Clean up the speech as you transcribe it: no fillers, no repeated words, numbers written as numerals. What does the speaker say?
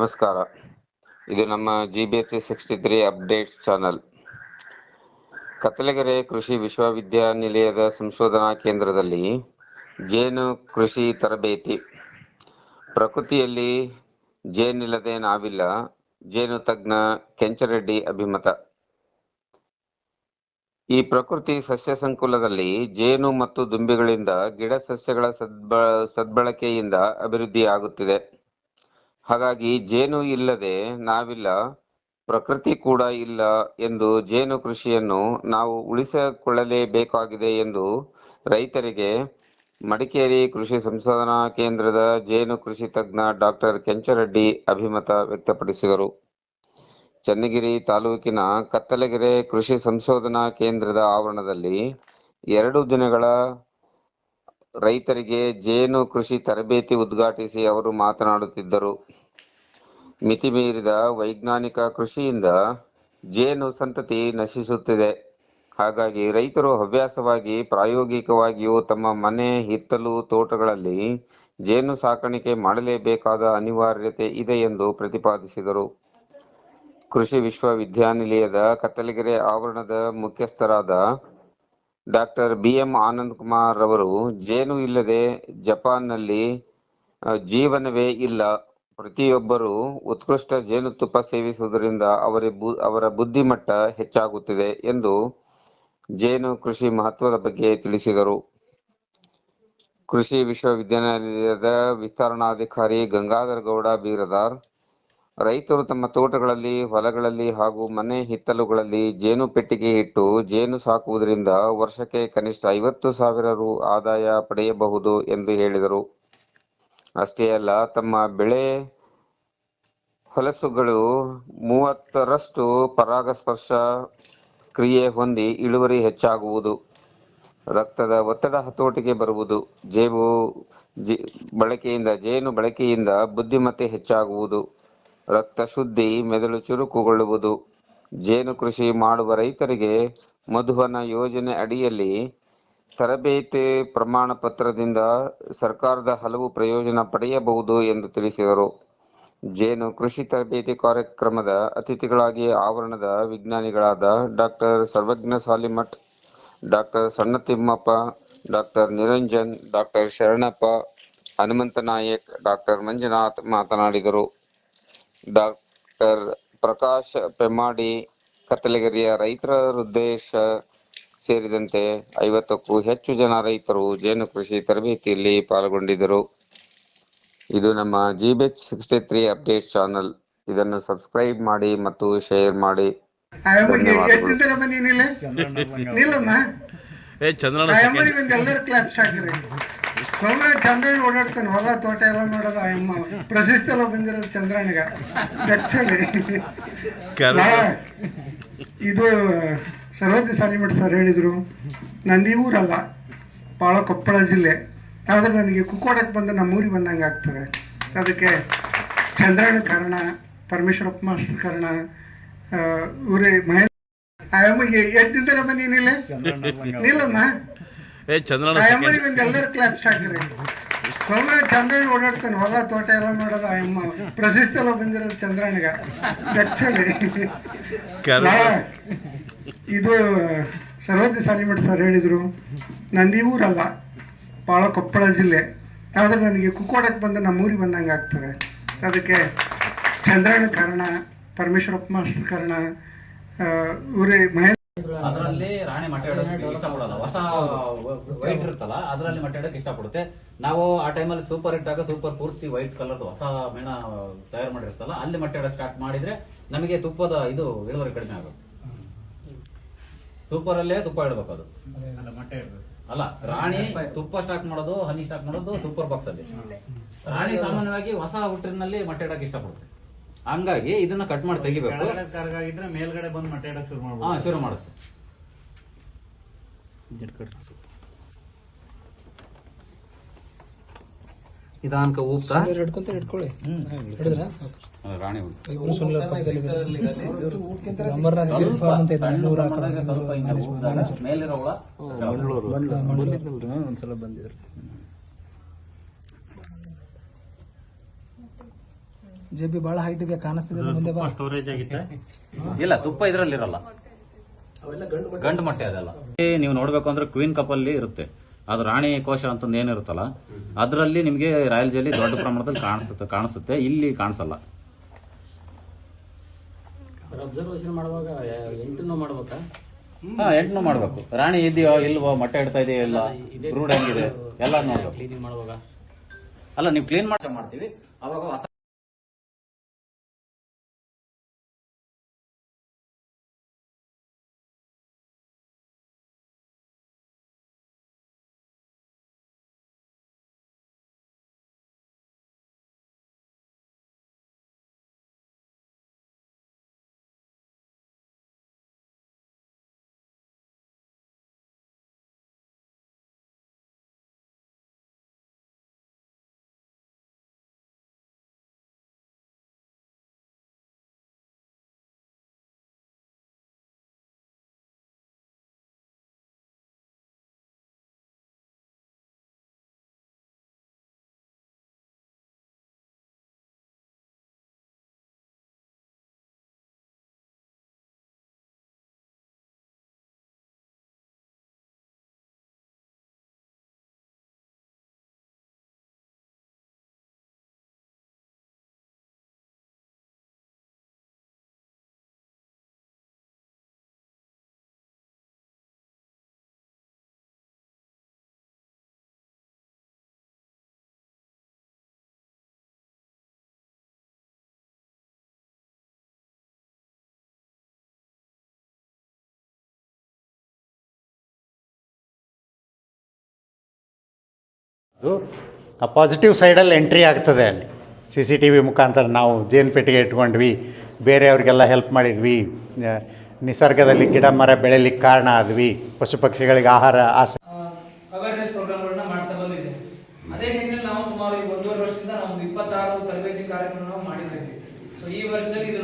ನಮಸ್ಕಾರ. ಇದು ನಮ್ಮ GBHC63 ಅಪ್ಡೇಟ್ಸ್ ಚಾನಲ್. ಕತ್ತಲಗೆರೆ ಕೃಷಿ ವಿಶ್ವವಿದ್ಯಾನಿಲಯದ ಸಂಶೋಧನಾ ಕೇಂದ್ರದಲ್ಲಿ ಜೇನು ಕೃಷಿ ತರಬೇತಿ. ಪ್ರಕೃತಿಯಲ್ಲಿ ಜೇನಿಲ್ಲದೆ ನಾವಿಲ್ಲ, ಜೇನು ತಜ್ಞ ಕೆಂಚರೆಡ್ಡಿ ಅಭಿಮತ. ಈ ಪ್ರಕೃತಿ ಸಸ್ಯ ಸಂಕುಲದಲ್ಲಿ ಜೇನು ಮತ್ತು ದುಂಬಿಗಳಿಂದ ಗಿಡ ಸಸ್ಯಗಳ ಸದ್ಬಳಕೆಯಿಂದ ಅಭಿವೃದ್ಧಿ ಆಗುತ್ತಿದೆ. ಹಾಗಾಗಿ ಜೇನು ಇಲ್ಲದೆ ನಾವಿಲ್ಲ, ಪ್ರಕೃತಿ ಕೂಡ ಇಲ್ಲ ಎಂದು ಜೇನು ಕೃಷಿಯನ್ನು ನಾವು ಉಳಿಸಿಕೊಳ್ಳಲೇಬೇಕಾಗಿದೆ ಎಂದು ರೈತರಿಗೆ ಮಡಿಕೇರಿ ಕೃಷಿ ಸಂಶೋಧನಾ ಕೇಂದ್ರದ ಜೇನು ಕೃಷಿ ತಜ್ಞ ಡಾಕ್ಟರ್ ಕೆಂಚರೆಡ್ಡಿ ಅಭಿಮತ ವ್ಯಕ್ತಪಡಿಸಿದರು. ಚನ್ನಗಿರಿ ತಾಲೂಕಿನ ಕತ್ತಲಗೆರೆ ಕೃಷಿ ಸಂಶೋಧನಾ ಕೇಂದ್ರದ ಆವರಣದಲ್ಲಿ 2 ದಿನಗಳ ರೈತರಿಗೆ ಜೇನು ಕೃಷಿ ತರಬೇತಿ ಉದ್ಘಾಟಿಸಿ ಅವರು ಮಾತನಾಡುತ್ತಿದ್ದರು. ಮಿತಿಮೀರಿದ ವೈಜ್ಞಾನಿಕ ಕೃಷಿಯಿಂದ ಜೇನು ಸಂತತಿ ನಶಿಸುತ್ತಿದೆ. ಹಾಗಾಗಿ ರೈತರು ಹವ್ಯಾಸವಾಗಿ ಪ್ರಾಯೋಗಿಕವಾಗಿಯೂ ತಮ್ಮ ಮನೆ ಹಿತ್ತಲು ತೋಟಗಳಲ್ಲಿ ಜೇನು ಸಾಕಾಣಿಕೆ ಮಾಡಲೇಬೇಕಾದ ಅನಿವಾರ್ಯತೆ ಇದೆ ಎಂದು ಪ್ರತಿಪಾದಿಸಿದರು. ಕೃಷಿ ವಿಶ್ವವಿದ್ಯಾನಿಲಯದ ಕತ್ತಲಗೆರೆ ಆವರಣದ ಮುಖ್ಯಸ್ಥರಾದ ಡಾಕ್ಟರ್ BM ಆನಂದ್ ಕುಮಾರ್ ರವರು ಜೇನು ಇಲ್ಲದೆ ಜಪಾನ್ನಲ್ಲಿ ಜೀವನವೇ ಇಲ್ಲ, ಪ್ರತಿಯೊಬ್ಬರೂ ಉತ್ಕೃಷ್ಟ ಜೇನುತುಪ್ಪ ಸೇವಿಸುವುದರಿಂದ ಅವರ ಬುದ್ಧಿಮಟ್ಟ ಹೆಚ್ಚಾಗುತ್ತಿದೆ ಎಂದು ಜೇನು ಕೃಷಿ ಮಹತ್ವದ ಬಗ್ಗೆ ತಿಳಿಸಿದರು. ಕೃಷಿ ವಿಶ್ವವಿದ್ಯಾನಿಲಯದ ವಿಸ್ತರಣಾಧಿಕಾರಿ ಗಂಗಾಧರ ಗೌಡ ಬೀರದಾರ್ ರೈತರು ತಮ್ಮ ತೋಟಗಳಲ್ಲಿ, ಹೊಲಗಳಲ್ಲಿ ಹಾಗೂ ಮನೆ ಹಿತ್ತಲುಗಳಲ್ಲಿ ಜೇನು ಪೆಟ್ಟಿಗೆ ಇಟ್ಟು ಜೇನು ಸಾಕುವುದರಿಂದ ವರ್ಷಕ್ಕೆ ಕನಿಷ್ಠ 50,000 ರು ಆದಾಯ ಪಡೆಯಬಹುದು ಎಂದು ಹೇಳಿದರು. ಅಷ್ಟೇ ಅಲ್ಲ, ತಮ್ಮ ಬೆಳೆ ಹೊಲಸುಗಳು 30ರಷ್ಟು ಪರಾಗಸ್ಪರ್ಶ ಕ್ರಿಯೆ ಹೊಂದಿ ಇಳುವರಿ ಹೆಚ್ಚಾಗುವುದು, ರಕ್ತದ ಒತ್ತಡ ಹತೋಟಿಗೆ ಬರುವುದು, ಜೇನು ಬಳಕೆಯಿಂದ ಬುದ್ಧಿಮತ್ತೆ ಹೆಚ್ಚಾಗುವುದು, ರಕ್ತ ಶುದ್ಧಿ, ಮೆದುಳು ಚುರುಕುಗೊಳ್ಳುವುದು. ಜೇನು ಕೃಷಿ ಮಾಡುವ ರೈತರಿಗೆ ಮಧುವನ ಯೋಜನೆ ಅಡಿಯಲ್ಲಿ ತರಬೇತಿ ಪ್ರಮಾಣ ಪತ್ರದಿಂದ ಸರ್ಕಾರದ ಹಲವು ಪ್ರಯೋಜನ ಪಡೆಯಬಹುದು ಎಂದು ತಿಳಿಸಿದರು. ಜೇನು ಕೃಷಿ ತರಬೇತಿ ಕಾರ್ಯಕ್ರಮದ ಅತಿಥಿಗಳಾಗಿ ಆವರಣದ ವಿಜ್ಞಾನಿಗಳಾದ doctor Sarvajna Salimath, doctor Sannathimmappa, doctor Niranjan, doctor Sharanappa, Hanumantha Nayak, doctor Manjunath ಮಾತನಾಡಿದರು. ಡಾಕ್ಟರ್ ಪ್ರಕಾಶ್ ಪೆಮ್ಮಾಡಿ, ಕತ್ತಲಗೆರೆಯ ರೈತರ ಉದ್ದೇಶ ಸೇರಿದಂತೆ 50ಕ್ಕೂ ಹೆಚ್ಚು ಜನ ರೈತರು ಜೇನು ಕೃಷಿ ತರಬೇತಿಯಲ್ಲಿ ಪಾಲ್ಗೊಂಡಿದ್ದರು. ಇದು ನಮ್ಮ GBH63 ಅಪ್ಡೇಟ್ ಚಾನಲ್. ಇದನ್ನು ಸಬ್ಸ್ಕ್ರೈಬ್ ಮಾಡಿ ಮತ್ತು ಶೇರ್ ಮಾಡಿ. ಚಂದ್ರಣ್ಣ ಓಡಾಡ್ತಾನೆ, ಹೊಲ ತೋಟ ಎಲ್ಲ ಮಾಡೋದು ಅಮ್ಮ ಪ್ರಶಸ್ತಿ ಎಲ್ಲ ಬಂದಿರೋದು ಚಂದ್ರಣ್ಣಗ. ಆಕ್ಚುಲಿ ಇದು ಸರ್ವಜ್ಞ ಸಾಲಿಮಠ್ ಸರ್ ಹೇಳಿದರು, ನಂದು ಈ ಊರಲ್ಲ, ಭಾಳ ಕೊಪ್ಪಳ ಜಿಲ್ಲೆ. ಆದರೆ ನನಗೆ ಕುಕ್ಕೋಡಕ್ಕೆ ಬಂದು ನಮ್ಮೂರಿಗೆ ಬಂದಂಗೆ ಆಗ್ತದೆ. ಅದಕ್ಕೆ ಚಂದ್ರಣ್ಣ ಕಾರಣ, ಪರಮೇಶ್ವರಪ್ಪ ಮಾಸ್ಟರ್ ಕಾರಣ, ಇವರೇ ಮಹೇಂದ್ರ ಆಯಮ್ಮಗೆ ಎದ್ದಿದ್ದರ ಬನ್ನಿನಿಲ್ಲ ನಿಲ್ಲಮ್ಮ ಆಯಮ್ಮನಿಗೆ ಒಂದು ಎಲ್ಲರೂ ಕ್ಲಾಪ್ಸ್ ಹಾಕಿರಿ. ಚಂದ್ರಣ್ಣ ಓಡಾಡ್ತಾನೆ, ಹೊಲ ತೋಟ ಎಲ್ಲ ಮಾಡೋದು ಅಮ್ಮ ಪ್ರಶಸ್ತಿ ಎಲ್ಲ ಬಂದಿರೋದು ಚಂದ್ರಣ್ಣಗ. ಆಕ್ಚುಲಿ ಇದು ಸರ್ವಜ್ಞ ಸಾಲಿಮಠ್ ಸರ್ ಹೇಳಿದರು, ನಂದು ಈ ಊರಲ್ಲ, ಭಾಳ ಕೊಪ್ಪಳ ಜಿಲ್ಲೆ. ಆದರೆ ನನಗೆ ಕುಕ್ಕೋಡಕ್ಕೆ ಬಂದು ನಮ್ಮೂರಿಗೆ ಬಂದಂಗೆ ಆಗ್ತದೆ. ಅದಕ್ಕೆ ಚಂದ್ರಣ್ಣ ಕಾರಣ, ಪರಮೇಶ್ವರಪ್ಪ ಮಾಸ್ಟರ್ ಕಾರಣ, ಇವರೇ ಮಹೇಂದ್ರ. ಅದರಲ್ಲಿ ರಾಣಿ ಮೊಟ್ಟೆ ಇಡೋಕೆ ಇಷ್ಟಪಡಲ್ಲ, ಹೊಸ ವೈಟ್ ಇರುತ್ತಲ್ಲ ಅದರಲ್ಲಿ ಮೊಟ್ಟೆ ಇಡೋಕೆ ಇಷ್ಟಪಡುತ್ತೆ. ನಾವು ಆ ಟೈಮಲ್ಲಿ ಸೂಪರ್ ಇಟ್ಟಾಗ ಸೂಪರ್ ಪೂರ್ತಿ ವೈಟ್ ಕಲರ್ ಹೊಸ ಮೇಣ ತಯಾರು ಮಾಡಿರ್ತಲ್ಲ, ಅಲ್ಲಿ ಮೊಟ್ಟೆ ಇಡೋಕೆ ಸ್ಟಾರ್ಟ್ ಮಾಡಿದ್ರೆ ನಮಗೆ ತುಪ್ಪದ ಇಳುವರಿ ಕಡಿಮೆ ಆಗುತ್ತೆ. ಸೂಪರ್ ಅಲ್ಲೇ ತುಪ್ಪ ಇಡಬೇಕು, ಅದು ಅಲ್ಲ. ರಾಣಿ ತುಪ್ಪ ಸ್ಟಾಕ್ ಮಾಡೋದು, ಹನಿ ಸ್ಟಾಕ್ ಮಾಡೋದು ಸೂಪರ್ ಬಾಕ್ಸ್ ಅಲ್ಲಿ. ರಾಣಿ ಸಾಮಾನ್ಯವಾಗಿ ಹೊಸ ಹುಟ್ಟಿನಲ್ಲಿ ಮೊಟ್ಟೆ ಇಡೋಕೆ ಇಷ್ಟಪಡುತ್ತೆ. ಹಂಗಾಗಿ ಇದನ್ನ ಕಟ್ ಮಾಡಿ ತೆಗಿಬೇಕು. ಮೇಲ್ಗಡೆ ಬಂದು ಮೊಟ್ಟೆ ಇಡೋಕೆ ಶುರು ಮಾಡುತ್ತೆ. ಇದಾನ್ಕ ಊಪ್ತಾ ಇಟ್ಕೊಳ್ಳಿ ರಾಣಿ ಮೇಲಿರೋ ಒಂದ್ಸಲ ಬಂದಿದ್ರು. ಜೆಬಿ ಬಹಳ ಹೈಟ್ ಇದೆ, ಕಾಣಿಸ್ತಿದೆ ಮುಂದೆ ಬಾ. ಸ್ಟೋರೇಜ್ ಆಗಿತ್ತೆ. ಇಲ್ಲ, ತುಪ್ಪ ಇದ್ರಲ್ಲಿ ಇರಲ್ಲ, ಗಂಡು ಮೊಟ್ಟೆ ಅದೆಲ್ಲ. ನೀವು ನೋಡ್ಬೇಕು ಅಂದ್ರೆ ಕ್ವೀನ್ ಕಪ್ ಅಲ್ಲಿ ಇರುತ್ತೆ, ಅದು ರಾಣಿ ಕೋಶ ಅಂತಂದು ಏನಿರುತ್ತಲ್ಲ ಅದರಲ್ಲಿ ನಿಮಗೆ ರಾಯಲ್ ಜೆಲ್ಲಿ ದೊಡ್ಡ ಪ್ರಮಾಣದಲ್ಲಿ ಕಾಣಿಸುತ್ತೆ, ಇಲ್ಲಿ ಕಾಣಿಸಲ್ಲ. ಅಬ್ಸರ್ವೇಷನ್ ಮಾಡುವಾಗ 8 ಮಾಡ್ಬೇಕಾ? ಹಾ, 8 ಮಾಡ್ಬೇಕು. ರಾಣಿ ಇದೆಯೋ ಇಲ್ವೋ, ಮೊಟ್ಟೆ ಇಡ್ತಾ ಇದೆಯೋ ಇಲ್ಲ, ಬ್ರೂಡ್ ಹೆಂಗಿದೆ ಎಲ್ಲ ನೋಡ್ಬೇಕು. ಕ್ಲೀನಿಂಗ್ ಮಾಡುವಾಗ ಅಲ್ಲ, ನೀವು ಕ್ಲೀನ್ ಮಾಡ್ತೀವಿ ಅವಾಗ ಹೊಸ ಪಾಸಿಟಿವ್ ಸೈಡಲ್ಲಿ ಎಂಟ್ರಿ ಆಗ್ತದೆ. ಅಲ್ಲಿ CCTV ಮುಖಾಂತರ ನಾವು ಜೇನುಪೆಟ್ಟಿಗೆ ಇಟ್ಕೊಂಡ್ವಿ, ಬೇರೆಯವ್ರಿಗೆಲ್ಲ ಹೆಲ್ಪ್ ಮಾಡಿದ್ವಿ, ನಿಸರ್ಗದಲ್ಲಿ ಗಿಡ ಮರ ಬೆಳೆಯಲಿಕ್ಕೆ ಕಾರಣ ಆದ್ವಿ, ಪಶು ಪಕ್ಷಿಗಳಿಗೆ ಆಹಾರ ಅವೇರ್ನೆಸ್ ಪ್ರೋಗ್ರಾಮ್ಗಳನ್ನ ಮಾಡ್ತಾ ಬಂದಿದೆ. ಅದೇ ನಿಟ್ಟಿನಲ್ಲಿ ನಾವು ಸುಮಾರು 1.5 ವರ್ಷದಿಂದ ನಾವು 26 ತರಬೇತಿ ಕಾರ್ಯಕ್ರಮ ಮಾಡಿದ್ದೀವಿ. ಸೊ ಈ ವರ್ಷದಲ್ಲಿ ಇದು